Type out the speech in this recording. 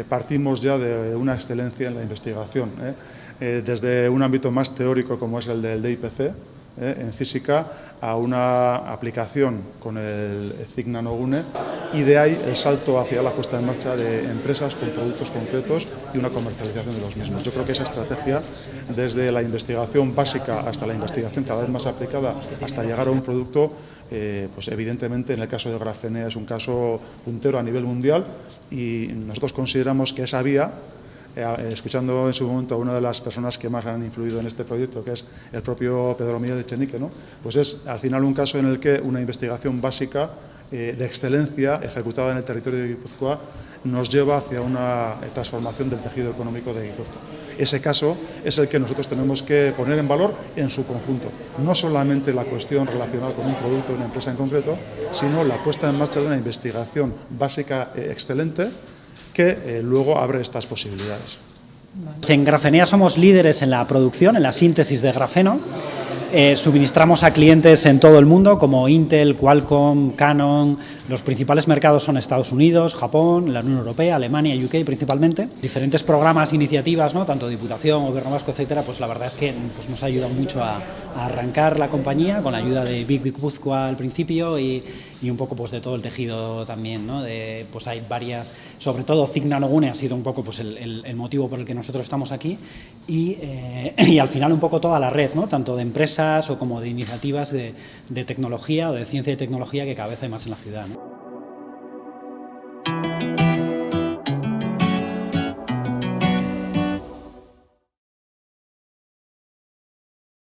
partimos ya de una excelencia en la investigación, desde un ámbito más teórico como es el del DIPC, en física, a una aplicación con el CIC Nanogune, y de ahí el salto hacia la puesta en marcha de empresas con productos concretos y una comercialización de los mismos. Yo creo que esa estrategia, desde la investigación básica hasta la investigación cada vez más aplicada, hasta llegar a un producto, pues evidentemente en el caso de Grafene es un caso puntero a nivel mundial, y nosotros consideramos que esa vía, escuchando en su momento a una de las personas que más han influido en este proyecto, que es el propio Pedro Miguel Echenique, ¿no?, pues es al final un caso en el que una investigación básica de excelencia ejecutada en el territorio de Guipúzcoa nos lleva hacia una transformación del tejido económico de Guipúzcoa. Ese caso es el que nosotros tenemos que poner en valor en su conjunto, no solamente la cuestión relacionada con un producto o una empresa en concreto, sino la puesta en marcha de una investigación básica excelente que luego abre estas posibilidades. En Grafenea somos líderes en la producción, en la síntesis de grafeno. Suministramos a clientes en todo el mundo como Intel, Qualcomm, Canon. Los principales mercados son Estados Unidos, Japón, la Unión Europea, Alemania, UK principalmente. Diferentes programas, iniciativas, ¿no?, tanto Diputación, Gobierno Vasco, etcétera, pues la verdad es que pues nos ha ayudado mucho a arrancar la compañía, con la ayuda de Big Guipúzcoa al principio y un poco pues de todo el tejido también, ¿no? Pues hay varias, sobre todo CIC Nanogune ha sido un poco pues el motivo por el que nosotros estamos aquí, y al final un poco toda la red, ¿no?, tanto de empresas o como de iniciativas de tecnología o de ciencia y tecnología, que cada vez hay más en la ciudad, ¿no?